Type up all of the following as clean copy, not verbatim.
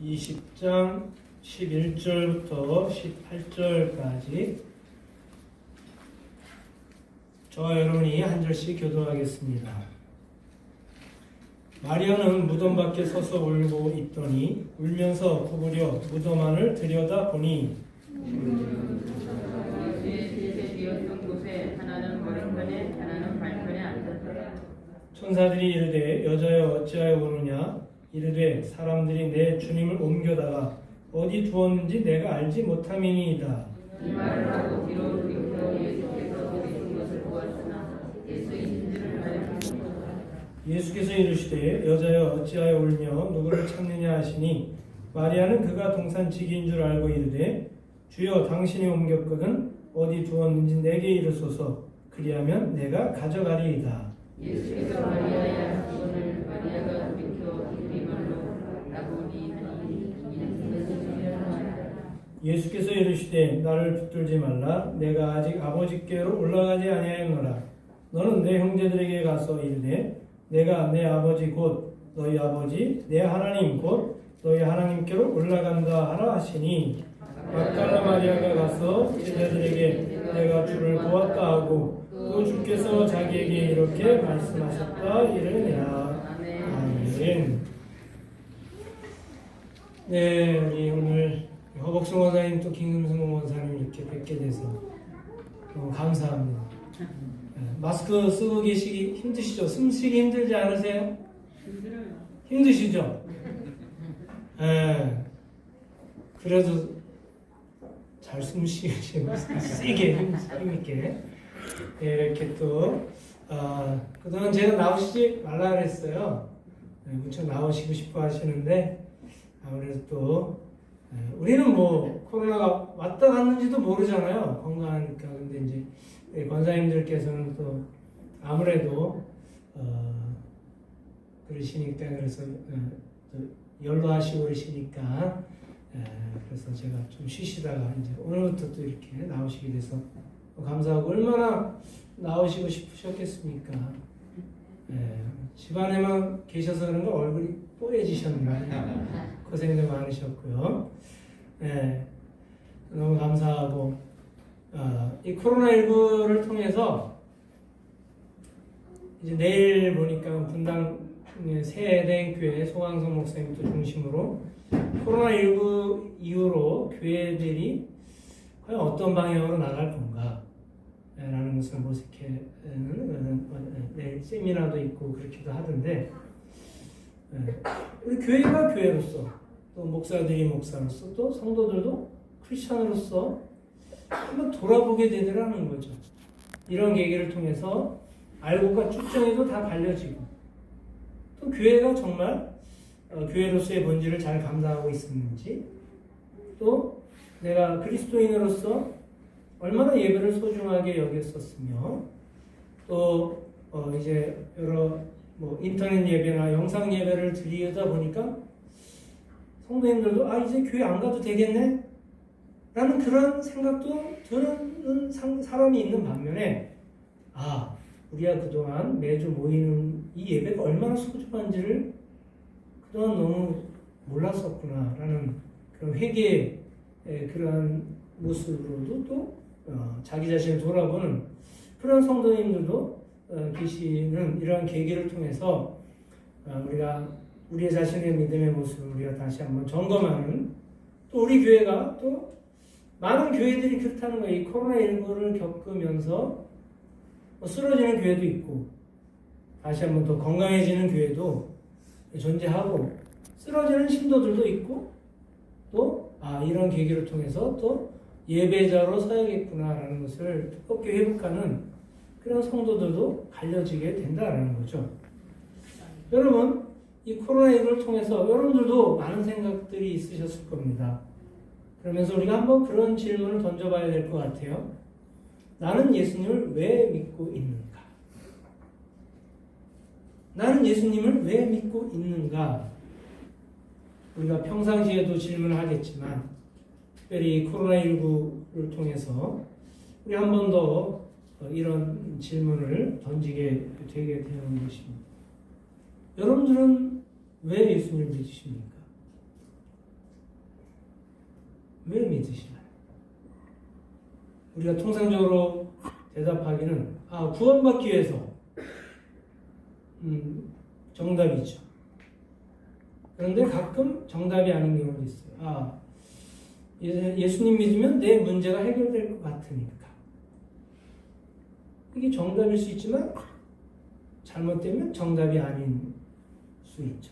20장 11절부터 18절까지 저와 여러분이 한 절씩 교도하겠습니다. 마리아는 무덤 밖에 서서 울고 있더니 울면서 구부려 무덤 안을 들여다보니 천사들이 이르되 여자여 어찌하여 우느냐 이르되 사람들이 내 주님을 옮겨다가 어디 두었는지 내가 알지 못함이니이다. 이 말을 하고 뒤로 돌이켜 예수께서 계신 것을 보았으나 예수인 줄을 알지 못하더라. 예수께서 이르시되 여자여 어찌하여 울며 누구를 찾느냐 하시니 마리아는 그가 동산지기인 줄 알고 이르되 주여 당신이 옮겼거든 어디 두었는지 내게 이르소서 그리하면 내가 가져가리이다. 예수께서 마리아야 하시거늘 마리아가 돌이켜 이르되 말로 라보니 하니 이는 예수님이라 하시더라. 예수께서 이르시되 나를 붙들지 말라 내가 아직 아버지께로 올라가지 아니하였노라. 너는 내 형제들에게 가서 이르되 내가 내 아버지 곧 너희 아버지 내 하나님 곧 너희 하나님께로 올라간다 하라 하시니 막달라 마리아가 가서 제자들에게 내가 주를 보았다 하고 또 주께서 자기에게 이렇게 말씀하셨다 이르니라. 아멘. 네, 우리 오늘 허복승 원사님 또 김금승 원사님 이렇게 뵙게 돼서 너무 감사합니다. 마스크 쓰고 계시기 힘드시죠? 숨쉬기 힘들지 않으세요? 힘들어요. 힘드시죠? 그래도 잘 숨쉬시고 세게 힘있게 이렇게 또 그동안 제가 나오시지 말라 그랬어요. 무척 나오시고 싶어 하시는데 아무래도 또 우리는 뭐 코로나가 왔다 갔는지도 모르잖아요. 건강하니까. 근데 이제 권사님들께서는 또 아무래도 그러시니까 그래서 또 연로하시고 그러시니까 그래서 제가 좀 쉬시다가 이제 오늘부터 또 이렇게 나오시게 돼서 감사하고 얼마나 나오시고 싶으셨겠습니까? 집안에만 계셔서 그런가 얼굴이 뽀얘지셨나요? 고생도 많으셨고요. 너무 감사하고 이 코로나19를 통해서 이제 내일 보니까 분당 새해대교회 송항성 목사님도 중심으로 코로나19 이후로 교회들이 과연 어떤 방향으로 나갈 건가 라는 것을 모색해는 내일 세미나도 있고 그렇기도 하던데 우리 교회가 교회로서 또 목사들이 목사로서 또 성도들도 크리스찬으로서 한번 돌아보게 되더라는 거죠. 이런 계기를 통해서 알고가 쭉정이도 다 갈려지고 또 교회가 정말 교회로서의 본질을 잘 감당하고 있었는지 또 내가 그리스도인으로서 얼마나 예배를 소중하게 여겼었으며 또 이제 여러 뭐 인터넷 예배나 영상 예배를 드리다 보니까 성도님들도 이제 교회 안 가도 되겠네? 라는 그런 생각도 드는 사람이 있는 반면에 우리가 그동안 매주 모이는 이 예배가 얼마나 소중한지를 그동안 너무 몰랐었구나 라는 그런 회개의 그런 모습으로도 또 자기 자신을 돌아보는 그런 성도님들도 계시는 이러한 계기를 통해서 우리가 우리의 자신의 믿음의 모습을 우리가 다시 한번 점검하는 또 우리 교회가 또 많은 교회들이 그렇다는 거예요. 이 코로나19를 겪으면서 쓰러지는 교회도 있고 다시 한번 더 건강해지는 교회도 존재하고 쓰러지는 신도들도 있고 또 이런 계기를 통해서 또 예배자로 서야겠구나라는 것을 두껍게 회복하는 그런 성도들도 갈려지게 된다라는 거죠. 여러분 이 코로나19를 통해서 여러분들도 많은 생각들이 있으셨을 겁니다. 그러면서 우리가 한번 그런 질문을 던져봐야 될 것 같아요. 나는 예수님을 왜 믿고 있는가? 나는 예수님을 왜 믿고 있는가? 우리가 평상시에도 질문을 하겠지만 특별히 코로나19를 통해서 우리 한 번 더 이런 질문을 던지게 되게 되는 것입니다. 여러분들은 왜 예수님을 믿으십니까? 왜 믿으시나요? 우리가 통상적으로 대답하기는 구원받기 위해서 정답이죠. 그런데 가끔 정답이 아닌 경우도 있어요. 예수님 믿으면 내 문제가 해결될 것 같으니까. 이게 정답일 수 있지만 잘못되면 정답이 아닌 수 있죠.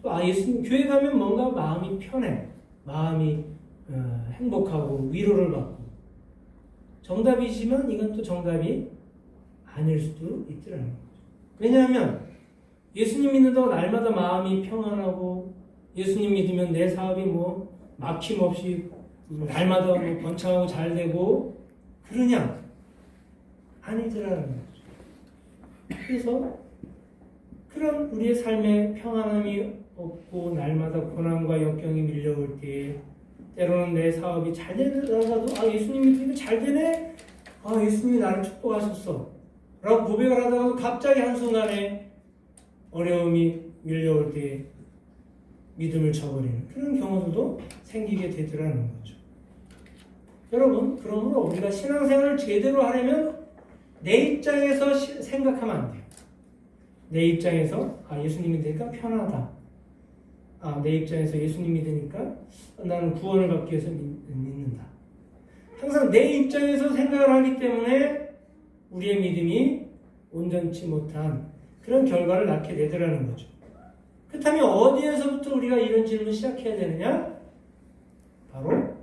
또 예수님 교회 가면 뭔가 마음이 편해. 마음이 행복하고 위로를 받고. 정답이지만 이건 또 정답이 아닐 수도 있더라는 거죠. 왜냐하면 예수님 믿는다고 날마다 마음이 평안하고 예수님 믿으면 내 사업이 막힘없이 날마다 번창하고 잘 되고 그러냐? 아니더라는 거죠. 그래서 그런 우리의 삶에 평안함이 없고 날마다 고난과 역경이 밀려올 때에 때로는 내 사업이 잘 되다가도 예수님 믿으니까 잘 되네? 예수님이 나를 축복하셨어 라고 고백을 하다가도 갑자기 한순간에 어려움이 밀려올 때에 믿음을 저버리는 그런 경우도 생기게 되더라는 거죠. 여러분, 그러므로 우리가 신앙생활을 제대로 하려면 내 입장에서 생각하면 안 돼요. 내 입장에서 예수님 믿으니까 편하다. 내 입장에서 예수님 믿으니까 나는 구원을 받기 위해서 믿는다. 항상 내 입장에서 생각을 하기 때문에 우리의 믿음이 온전치 못한 그런 결과를 낳게 되더라는 거죠. 그렇다면 어디에서부터 우리가 이런 질문을 시작해야 되느냐? 바로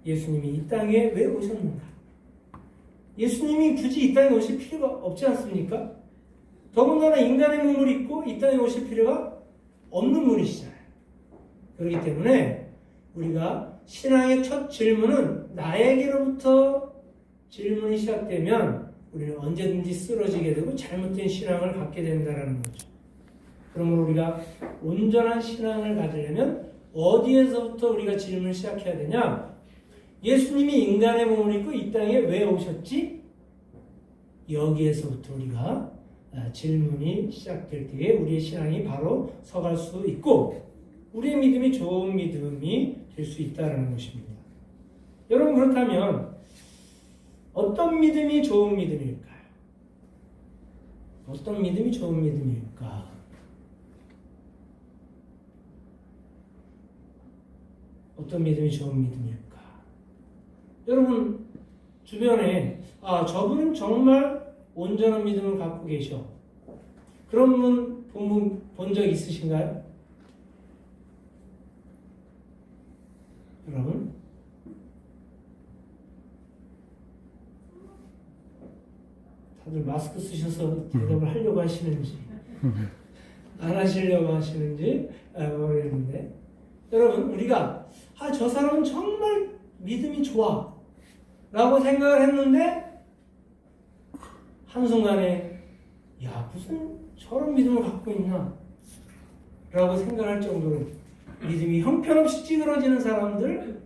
예수님이 이 땅에 왜 오셨는가? 예수님이 굳이 이 땅에 오실 필요가 없지 않습니까? 더군다나 인간의 몸을 입고 이 땅에 오실 필요가 없는 분이시잖아요. 그렇기 때문에 우리가 신앙의 첫 질문은 나에게로부터 질문이 시작되면 우리는 언제든지 쓰러지게 되고 잘못된 신앙을 갖게 된다는 거죠. 그러므로 우리가 온전한 신앙을 가지려면 어디에서부터 우리가 질문을 시작해야 되냐? 예수님이 인간의 몸을 입고 이 땅에 왜 오셨지? 여기에서부터 우리가 질문이 시작될 때에 우리의 신앙이 바로 서갈 수 있고 우리의 믿음이 좋은 믿음이 될 수 있다는 것입니다. 여러분, 그렇다면 어떤 믿음이 좋은 믿음일까요? 어떤 믿음이 좋은 믿음일까? 어떤 믿음이 좋은 믿음일까? 여러분 주변에 저분은 정말 온전한 믿음을 갖고 계셔. 그런 분 본 적 있으신가요? 여러분? 다들 마스크 쓰셔서 대답을 하려고 하시는지 안 하시려고 하시는지 모르겠는데 여러분, 우리가 저 사람은 정말 믿음이 좋아 라고 생각을 했는데 한순간에 무슨 저런 믿음을 갖고 있나 라고 생각할 정도로 믿음이 형편없이 찌그러지는 사람들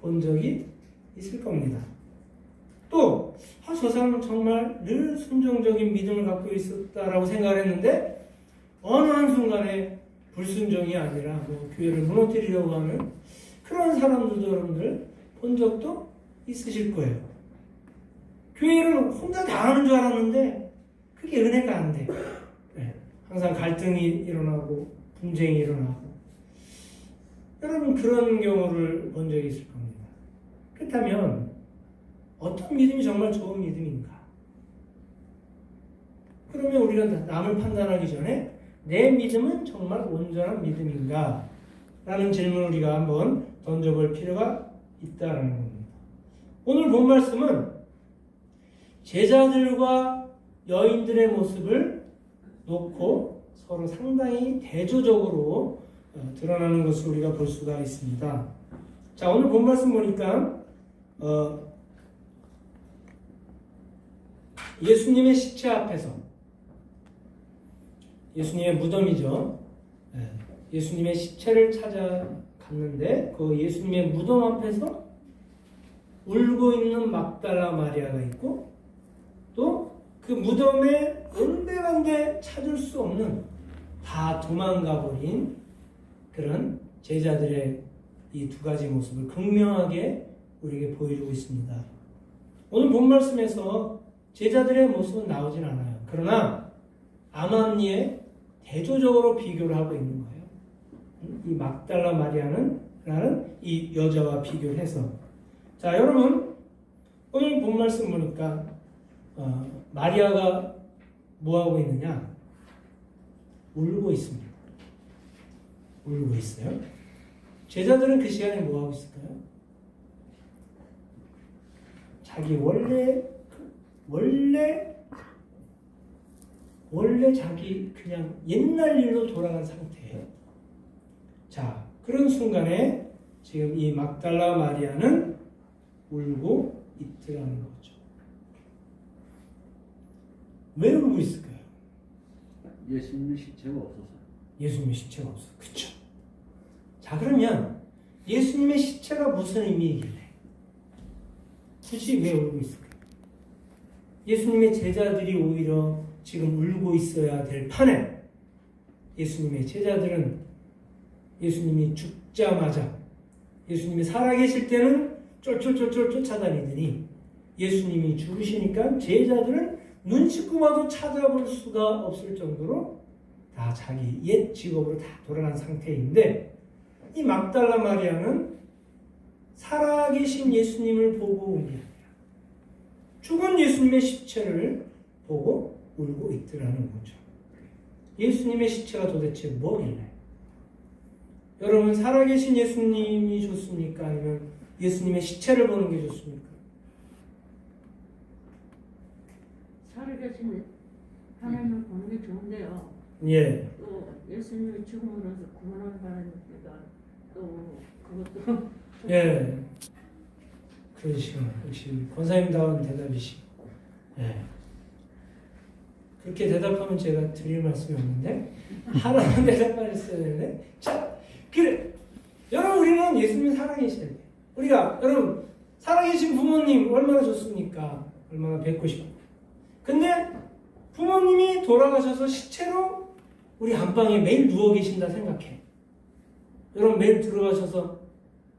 본 적이 있을 겁니다. 또 저 사람은 정말 늘 순종적인 믿음을 갖고 있었다라고 생각을 했는데 어느 한순간에 불순종이 아니라 교회를 무너뜨리려고 하는 그런 사람들도 여러분들 본 적도 있으실 거예요. 교회를 혼자 다 하는 줄 알았는데 그게 은혜가 안 돼. 항상 갈등이 일어나고 분쟁이 일어나고 여러분 그런 경우를 본 적이 있을 겁니다. 그렇다면 어떤 믿음이 정말 좋은 믿음인가? 그러면 우리가 남을 판단하기 전에 내 믿음은 정말 온전한 믿음인가? 라는 질문을 우리가 한번 던져볼 필요가 있다는 겁니다. 오늘 본 말씀은 제자들과 여인들의 모습을 놓고 서로 상당히 대조적으로 드러나는 것을 우리가 볼 수가 있습니다. 자, 오늘 본 말씀 보니까 예수님의 시체 앞에서 예수님의 무덤이죠. 예수님의 시체를 찾아갔는데 그 예수님의 무덤 앞에서 울고 있는 막달라 마리아가 있고 또 그 무덤에 온데간데 찾을 수 없는 다 도망가 버린 그런 제자들의 이 두 가지 모습을 극명하게 우리에게 보여주고 있습니다. 오늘 본 말씀에서 제자들의 모습은 나오진 않아요. 그러나 암암리에 대조적으로 비교를 하고 있는 거예요. 이 막달라 마리아는 이 여자와 비교를 해서. 자, 여러분 오늘 본 말씀 보니까 마리아가 뭐하고 있느냐? 울고 있습니다. 울고 있어요. 제자들은 그 시간에 뭐하고 있을까요? 자기 원래 자기 그냥 옛날 일로 돌아간 상태예요. 자, 그런 순간에 지금 이 막달라 마리아는 울고 있더라는 거죠. 왜 울고 있을까요? 예수님의 시체가 없어서. 예수님의 시체가 없어. 그쵸? 자, 그러면 예수님의 시체가 무슨 의미이길래 굳이 왜 울고 있을까요? 예수님의 제자들이 오히려 지금 울고 있어야 될 판에 예수님의 제자들은 예수님이 죽자마자 예수님이 살아계실 때는 쫄쫄쫄쫄 쫓아다니더니 예수님이 죽으시니까 제자들은 눈치 봐도 찾아볼 수가 없을 정도로 다 자기 옛 직업으로 다 돌아간 상태인데 이 막달라 마리아는 살아계신 예수님을 보고 온 게 아니라 죽은 예수님의 시체를 보고 울고 있더라는 거죠. 예수님의 시체가 도대체 뭐길래? 여러분 살아계신 예수님이 좋습니까? 아니면 예수님의 시체를 보는 게 좋습니까? 살아계신 하나님을 보는 게 좋은데요. 예. 또 예수님이 죽음으로서 구원을 받으니까 또 그것도 예. 그러시구나. 역시 권사님다운 대답이시고. 예. 그렇게 대답하면 제가 드릴 말씀이 없는데 하나만 대답하셨어야 되는데 자, 그래. 여러분 우리는 예수님이 살아계셔야 돼요. 우리가 여러분 살아계신 부모님 얼마나 좋습니까? 얼마나 뵙고 싶고. 근데 부모님이 돌아가셔서 시체로 우리 안방에 매일 누워 계신다 생각해. 여러분 매일 들어가셔서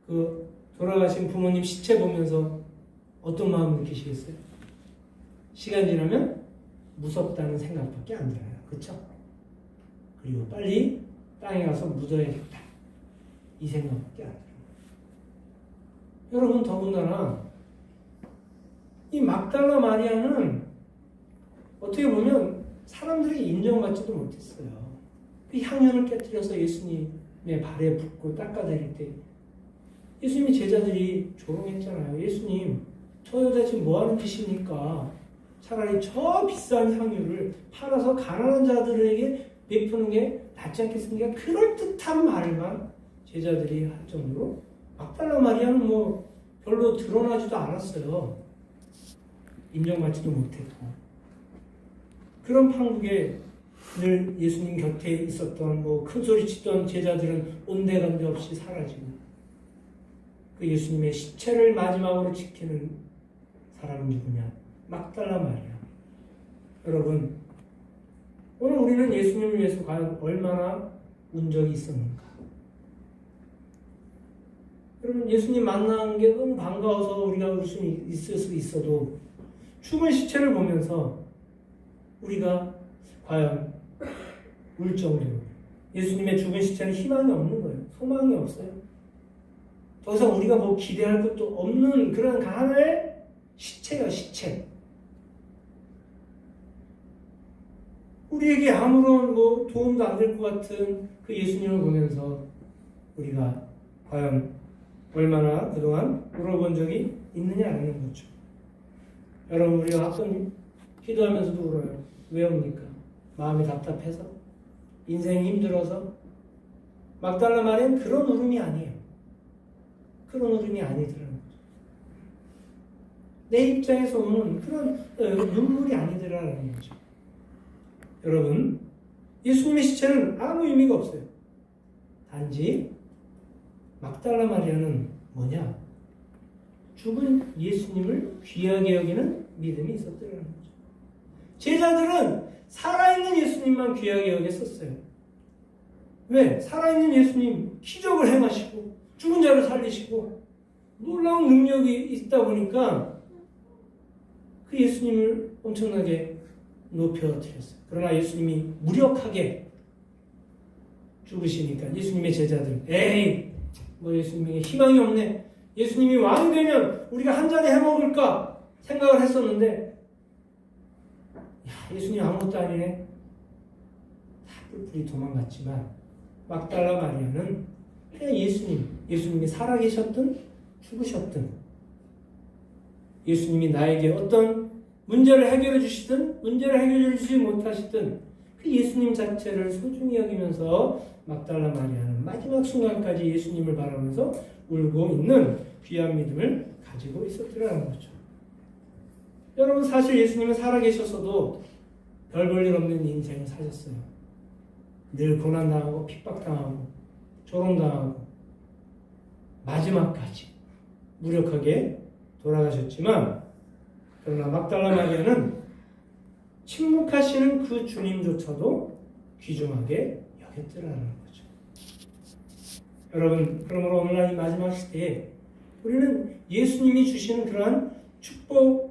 그 돌아가신 부모님 시체 보면서 어떤 마음 느끼시겠어요? 시간 지나면 무섭다는 생각밖에 안 들어요. 그렇죠? 그리고 빨리 땅에 가서 묻어야겠다. 이 생각밖에 안 들어요. 여러분 더군다나 이 막달라 마리아는 어떻게 보면 사람들이 인정받지도 못했어요. 그 향연을 깨뜨려서 예수님의 발에 붓고 닦아드릴 때 예수님의 제자들이 조롱했잖아요. 예수님, 저 여자 지금 뭐하는 짓입니까? 차라리 저 비싼 향유를 팔아서 가난한 자들에게 베푸는 게 낫지 않겠습니까? 그럴듯한 말만 제자들이 할 정도로 막달라 마리아는 뭐 별로 드러나지도 않았어요. 인정받지도 못했고. 그런 판국에 늘 예수님 곁에 있었던 뭐 큰소리 치던 제자들은 온데간데 없이 사라지고 그 예수님의 시체를 마지막으로 지키는 사람은 누구냐? 막달라 마리아. 여러분, 오늘 우리는 예수님을 위해서 과연 얼마나 운 적이 있었는가? 여러분, 예수님 만난 게 너무 반가워서 우리가 울 수 있을 수 있어도 죽은 시체를 보면서 우리가 과연 울 정도로 예수님의 죽은 시체는 희망이 없는 거예요. 소망이 없어요. 더 이상 우리가 뭐 기대할 것도 없는 그런 하나의 시체예요, 시체. 우리에게 아무런 뭐 도움도 안 될 것 같은 그 예수님을 보면서 우리가 과연 얼마나 그동안 울어본 적이 있느냐라는 거죠. 여러분, 우리가 가끔 기도하면서도 울어요. 왜 웁니까? 마음이 답답해서? 인생이 힘들어서? 막달라 마리아는 그런 울음이 아니에요. 그런 울음이 아니더라는 거죠. 내 입장에서 오는 그런 눈물이 아니더라는 거죠. 여러분, 예수님의 시체는 아무 의미가 없어요. 단지 막달라 마리아는 뭐냐? 죽은 예수님을 귀하게 여기는 믿음이 있었더라는 거죠. 제자들은 살아있는 예수님만 귀하게 여겼었어요. 왜? 살아있는 예수님 기적을 행하시고 죽은 자를 살리시고 놀라운 능력이 있다 보니까 그 예수님을 엄청나게 높여드렸어요. 그러나 예수님이 무력하게 죽으시니까 예수님의 제자들, 에이, 뭐 예수님에게 희망이 없네. 예수님이 왕이 되면 우리가 한 잔에 해먹을까 생각을 했었는데, 야, 예수님 아무것도 아니네. 다 뿔뿔이 도망갔지만 막달라 마리아는 그냥 예수님이 살아계셨든 죽으셨든, 예수님이 나에게 어떤 문제를 해결해 주시든 문제를 해결해 주지 못하시든 그 예수님 자체를 소중히 여기면서 막달라 마리아는 마지막 순간까지 예수님을 바라면서 울고 있는 귀한 믿음을 가지고 있었더라는 거죠. 여러분, 사실 예수님은 살아계셨어도 별 볼 일 없는 인생을 사셨어요. 늘 고난당하고 핍박당하고 조롱당하고 마지막까지 무력하게 돌아가셨지만, 그러나 막달라 마리아는 침묵하시는 그 주님조차도 귀중하게 여겼더라는 거죠. 여러분, 그러므로 오늘날 이 마지막 시대에 우리는 예수님이 주시는 그러한 축복을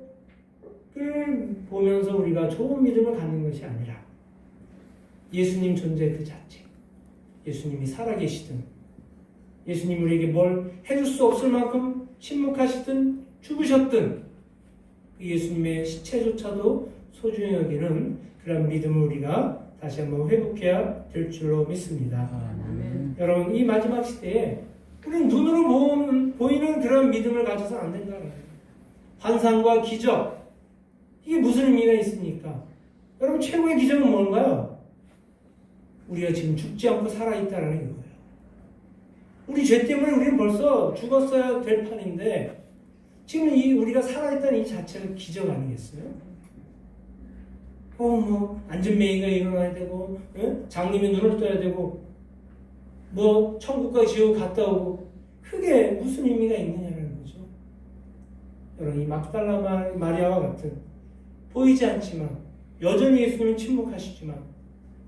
보면서 우리가 좋은 믿음을 갖는 것이 아니라 예수님 존재 그 자체, 예수님이 살아계시든 예수님 우리에게 뭘 해줄 수 없을 만큼 침묵하시든 죽으셨든 그 예수님의 시체조차도 소중히 여기는 그런 믿음을 우리가 다시 한번 회복해야 될 줄로 믿습니다. 아멘. 여러분, 이 마지막 시대에 우리는 눈으로 보이는 그런 믿음을 가져서는 안 된다는 거예요. 환상과 기적, 이게 무슨 의미가 있습니까? 여러분, 최고의 기적은 뭔가요? 우리가 지금 죽지 않고 살아있다는 거예요. 우리 죄 때문에 우리는 벌써 죽었어야 될 판인데 지금 우리가 살아있다는 이 자체가 기적 아니겠어요? 안전매이가 일어나야 되고, 장님이 눈을 떠야 되고, 천국과 지옥 갔다 오고, 그게 무슨 의미가 있느냐는 거죠. 여러분, 이 막달라 마리아와 같은, 보이지 않지만, 여전히 예수님은 침묵하시지만,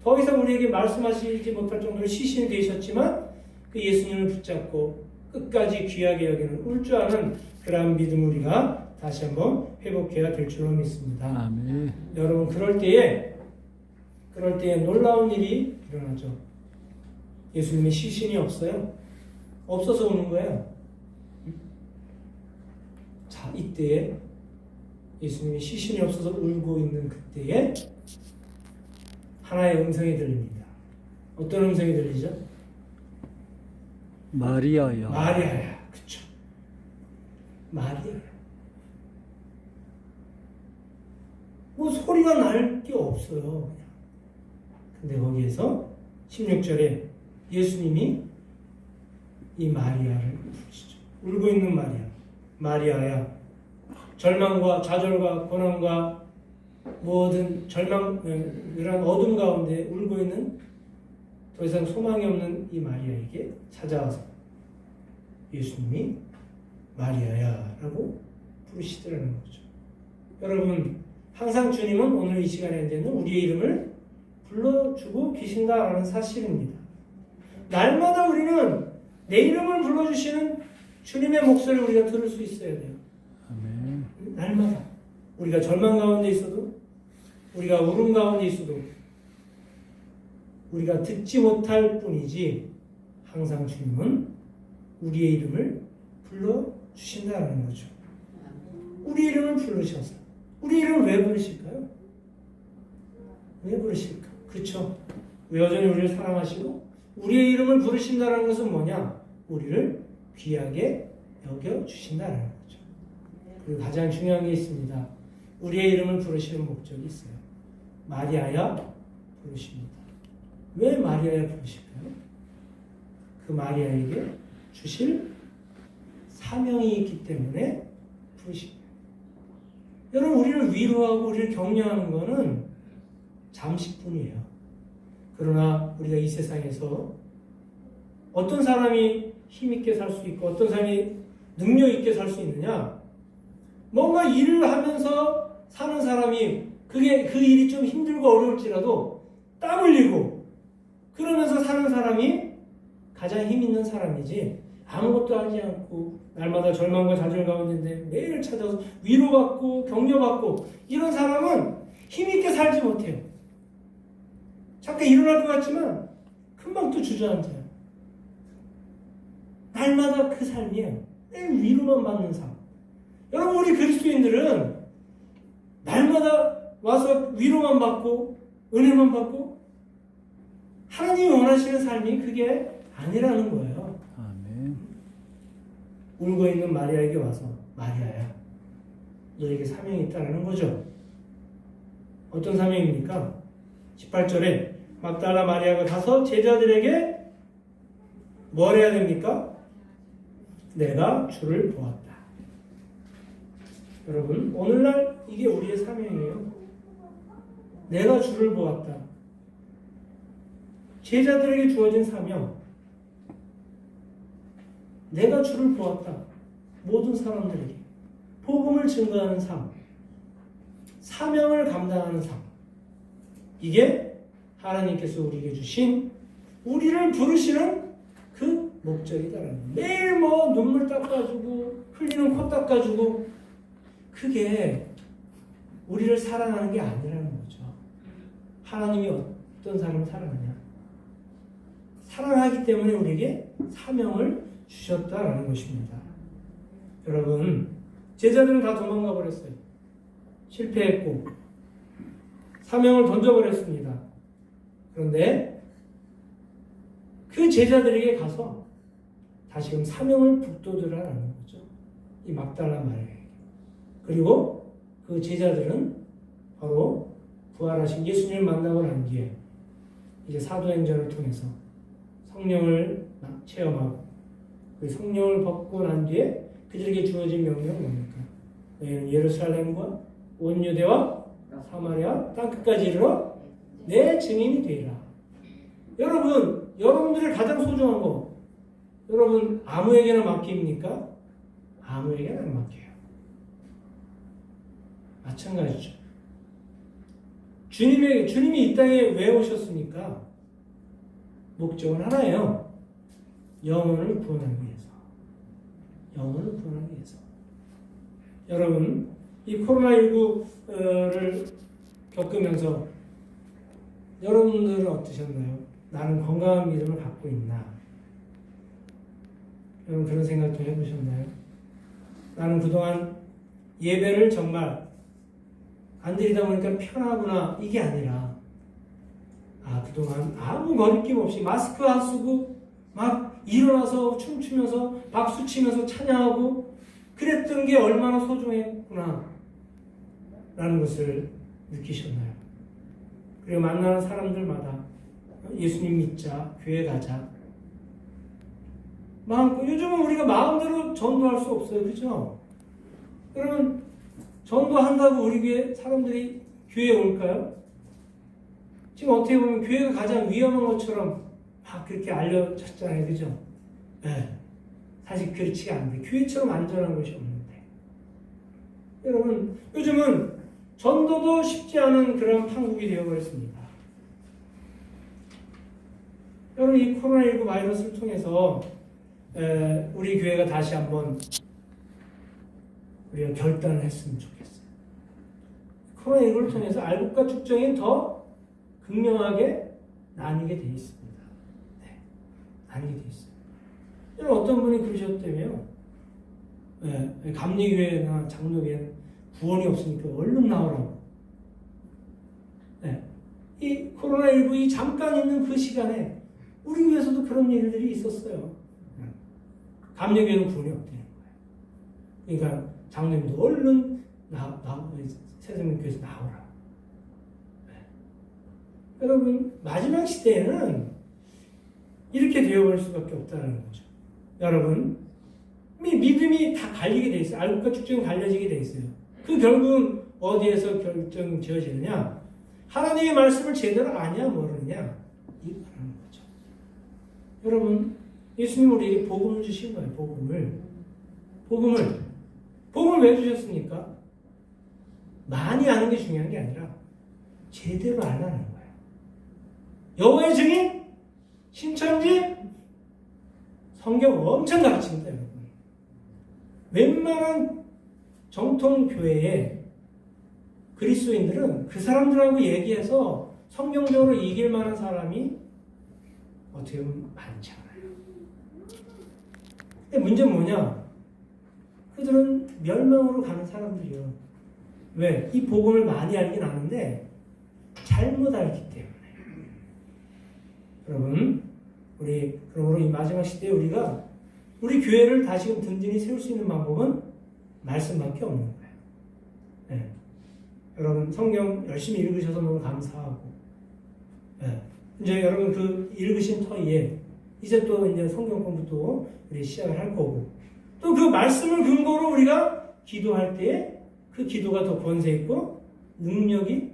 더 이상 우리에게 말씀하시지 못할 정도로 시신이 되셨지만, 그 예수님을 붙잡고 끝까지 귀하게 여기는 울주하는 그러한 믿음을 우리가 다시 한번 회복해야 될 줄로 믿습니다. 아멘. 여러분, 그럴 때에 놀라운 일이 일어나죠. 예수님의 시신이 없어요. 없어서 우는 거예요. 자, 이때에 예수님의 시신이 없어서 울고 있는 그때에 하나의 음성이 들립니다. 어떤 음성이 들리죠? 마리아야. 마리아야. 그쵸. 마리아야. 소리가 날 게 없어요. 그냥. 근데 거기에서 16절에 예수님이 이 마리아를 부르시죠. 울고 있는 마리아야. 절망과 좌절과 고난과 모든 이런 어둠 가운데 울고 있는 더 이상 소망이 없는 이 마리아에게 찾아와서 예수님이 마리아야 라고 부르시더라는 거죠. 여러분, 항상 주님은 오늘 이 시간에 이제는 우리의 이름을 불러주고 계신다라는 사실입니다. 날마다 우리는 내 이름을 불러주시는 주님의 목소리를 우리가 들을 수 있어야 돼요. 아멘. 날마다 우리가 절망 가운데 있어도, 우리가 울음 가운데 있어도 우리가 듣지 못할 뿐이지 항상 주님은 우리의 이름을 불러주신다는 거죠. 우리 이름을 부르셔서, 우리 이름을 왜 부르실까요? 왜 부르실까? 그렇죠. 여전히 우리를 사랑하시고 우리의 이름을 부르신다는 것은 뭐냐? 우리를 귀하게 여겨주신다는 거죠. 그리고 가장 중요한 게 있습니다. 우리의 이름을 부르시는 목적이 있어요. 마리아야 부르십니다. 왜 마리아야 부르실까요? 그 마리아에게 주실 사명이 있기 때문에 부르십니다. 여러분, 우리를 위로하고 우리를 격려하는 것은 잠시뿐이에요. 그러나 우리가 이 세상에서 어떤 사람이 힘있게 살 수 있고 어떤 사람이 능력 있게 살 수 있느냐? 뭔가 일을 하면서 사는 사람이 그 일이 좀 힘들고 어려울지라도 땀 흘리고 그러면서 사는 사람이 가장 힘 있는 사람이지, 아무것도 하지 않고 날마다 절망과 좌절 가운데인데 매일 찾아서 위로받고 격려받고 이런 사람은 힘있게 살지 못해요. 잠깐 일어날 것 같지만 금방 또 주저앉아요. 날마다 그 삶이에요. 매일 위로만 받는 삶. 여러분 우리 그리스도인들은 날마다 와서 위로만 받고 은혜만 받고 하나님이 원하시는 삶이 그게 아니라는 거예요. 아멘. 울고 있는 마리아에게 와서 마리아야 너에게 사명이 있다는 거죠. 어떤 사명입니까? 18절에 막달라 마리아가 가서 제자들에게 뭘 해야 됩니까? 내가 주를 보았다. 여러분 오늘날 이게 우리의 사명이에요. 내가 주를 보았다. 제자들에게 주어진 사명. 내가 주를 보았다. 모든 사람들에게 복음을 증거하는 삶, 사명을 감당하는 삶. 이게 하나님께서 우리에게 주신 우리를 부르시는 그 목적이다라는. 매일 뭐 눈물 닦아주고 흘리는 코 닦아주고 그게 우리를 사랑하는 게 아니라는 거죠. 하나님이 어떤 사람을 사랑하냐? 사랑하기 때문에 우리에게 사명을 주셨다라는 것입니다. 여러분, 제자들은 다 도망가 버렸어요. 실패했고 사명을 던져버렸습니다. 그런데 그 제자들에게 가서 다시금 사명을 북돋으라는 거죠. 이 막달라 마리아에게. 그리고 그 제자들은 바로 부활하신 예수님을 만나고 난 뒤에 이제 사도행전을 통해서 성령을 체험하고 그 성령을 받고 난 뒤에 그들에게 주어진 명령은 뭡니까? 너희는 예루살렘과 온 유대와 사마리아 땅끝까지 이르러 내 증인이 되리라. 여러분, 여러분들의 가장 소중한 거 여러분 아무에게나 맡깁니까? 아무에게나 안 맡겨요. 마찬가지죠. 주님이 이 땅에 왜 오셨습니까? 목적은 하나예요. 영혼을 구원하기 위해서. 영혼을 구원하기 위해서. 여러분, 이 코로나19를 겪으면서 여러분들은 어떠셨나요? 나는 건강한 믿음을 갖고 있나? 여러분 그런 생각 좀 해보셨나요? 나는 그동안 예배를 정말 안 드리다 보니까 편하구나 이게 아니라 그동안 아무 거리낌 없이 마스크 안 쓰고 막 일어나서 춤추면서 박수치면서 찬양하고 그랬던 게 얼마나 소중했구나 라는 것을 느끼셨나요? 그리고 만나는 사람들마다 예수님 믿자, 교회 가자. 요즘은 우리가 마음대로 전도할 수 없어요. 그렇죠? 그러면 전도한다고 우리 교회 사람들이 교회에 올까요? 지금 어떻게 보면 교회가 가장 위험한 것처럼 막 그렇게 알려졌잖아요. 그죠? 네. 사실 그렇지가 않은데 교회처럼 안전한 것이 없는데 여러분 요즘은 전도도 쉽지 않은 그런 판국이 되어버렸습니다. 여러분 이 코로나19 바이러스를 통해서 우리 교회가 다시 한번 우리가 결단을 했으면 좋겠어요. 코로나19를 통해서 알곡과 축정이 더 극명하게 나뉘게 되어 있습니다. 네, 나뉘게 되어 있어요. 여러분 어떤 분이 그러셨다며요. 감리교회나 장로교회는 구원이 없으니까 얼른 나오라고. 네, 이 코로나19 이 잠깐 있는 그 시간에 우리 교회에서도 그런 일들이 있었어요. 감리교회는 구원이 없다는 거예요. 그러니까 장로님도 얼른 새생명교회에서 나오라. 네. 여러분 마지막 시대에는 이렇게 되어버릴 수밖에 없다는 거죠. 여러분 믿음이 다 갈리게 돼 있어요. 알곡과 축정이 갈려지게 돼 있어요. 그 결국은 어디에서 결정 지어지느냐? 하나님의 말씀을 제대로 아냐 모르느냐? 이거라는 거죠. 여러분 예수님 우리에게 복음을 주신 거예요. 복음을 왜 주셨습니까? 많이 아는 게 중요한 게 아니라 제대로 알라는 거예요. 여호와의 증인, 신천지, 성경 성경 엄청 가르칩니다, 여러분. 웬만한 정통 교회에 그리스도인들은 그 사람들하고 얘기해서 성경적으로 이길 만한 사람이 어떻게 보면 많지 않아요. 근데 문제는 뭐냐? 그들은 멸망으로 가는 사람들이요. 왜? 이 복음을 많이 알긴 아는데 잘못 알기 때문에. 여러분, 그러므로 이 마지막 시대에 우리 교회를 다시금 든든히 세울 수 있는 방법은 말씀밖에 없는 거예요. 네. 여러분, 성경 열심히 읽으셔서 너무 감사하고, 네. 이제 여러분 그 읽으신 터이에 이제 또 이제 성경 공부도 우리 시작을 할 거고, 또 그 말씀을 근거로 우리가 기도할 때 그 기도가 더 권세 있고 능력이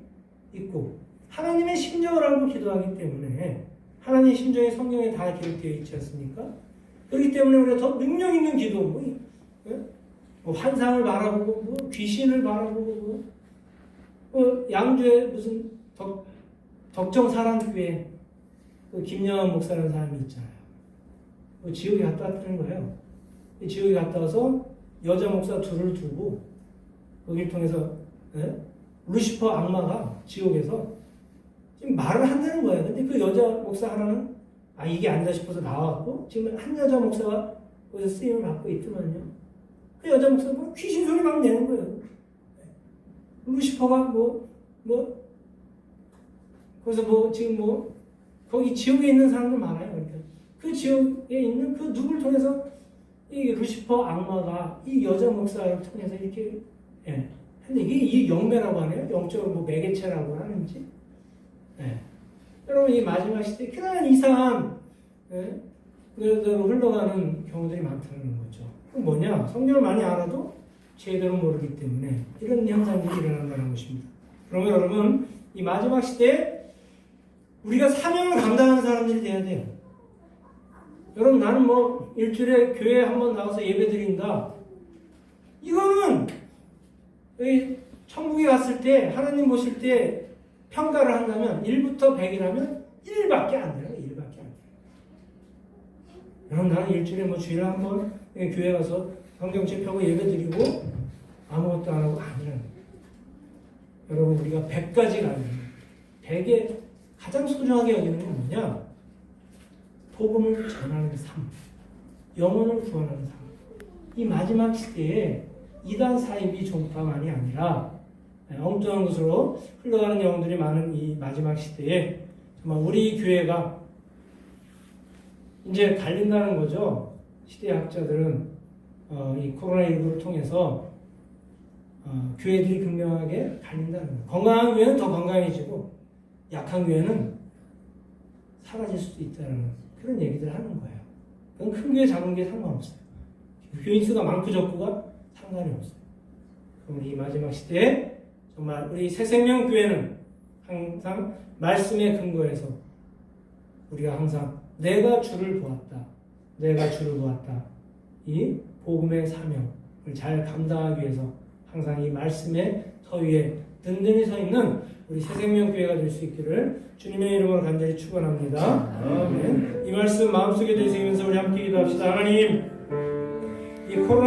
있고 하나님의 심정을 알고 기도하기 때문에 하나님의 심정이 성경에 다 기록되어 있지 않습니까? 그렇기 때문에 우리가 더 능력 있는 기도, 뭐 환상을 바라보고, 뭐 귀신을 바라보고, 뭐 양주에 무슨 덕정사랑교회 그 김영환 목사라는 사람이 있잖아요. 그 지옥에 갔다 왔다는 거예요. 지옥에 갔다 와서 여자 목사 둘을 두고 거기를 통해서 루시퍼 악마가 지옥에서 지금 말을 한다는 거예요. 근데 그 여자 목사 하나는 이게 아니다 싶어서 나왔고 지금 한 여자 목사가 거기서 쓰임을 받고 있더만요. 그 여자 목사가 뭐 귀신 소리 막 내는 거예요. 루시퍼가 거기서 지금 거기 지옥에 있는 사람들 많아요. 그러니까 그 지옥에 있는 그 누구를 통해서 이 루시퍼 악마가 이 여자 목사를 통해서 이렇게 근데 이게 이 영매라고 하네요. 영적으로 매개체라고 하는지. 여러분 이 마지막 시대에 그런 이상한 그대로 흘러가는 경우들이 많다는 거죠. 그럼 뭐냐? 성경을 많이 알아도 제대로 모르기 때문에 이런 현상들이 일어난다는 것입니다. 그러면 여러분 이 마지막 시대에 우리가 사명을 감당하는 사람들이 돼야 돼요. 여러분 나는 일주일에 교회에 한번 나가서 예배 드린다. 이거는 천국에 갔을 때 하나님 보실 때 평가를 한다면 1부터 100이라면 1밖에 안 돼요. 1밖에 안 돼요. 여러분 나는 일주일에 주일에 한번 교회 가서 성경책 펴고 예배 드리고 아무것도 안 하고 아니라는 거예요. 여러분 우리가 100까지 가는 100에 가장 소중하게 여기는 건 뭐냐? 복음을 전하는 삶, 영혼을 구원하는 삶. 이 마지막 시대에 이단 사이비 종파만이 아니라 엉뚱한 것으로 흘러가는 영혼들이 많은 이 마지막 시대에 정말 우리 교회가 이제 갈린다는 거죠. 시대학자들은 이 코로나19를 통해서 교회들이 극명하게 갈린다는 거예요. 건강한 교회는 더 건강해지고 약한 교회는 사라질 수도 있다는 그런 얘기들 하는 거예요. 그건 큰 교회 작은 교회 상관없어요. 교인 수가 많고 적고가 상관이 없어요. 그럼 이 마지막 시대에 정말 우리 새생명교회는 항상 말씀에 근거해서 우리가 항상 내가 주를 보았다. 이 복음의 사명을 잘 감당하기 위해서 항상 이 말씀의 터 위에 든든히 서 있는 우리 새생명교회가 될 수 있기를 주님의 이름으로 간절히 축원합니다. 아멘. 이 말씀 마음속에 되새기면서 우리 함께 기도합시다. 하나님, 이 코로나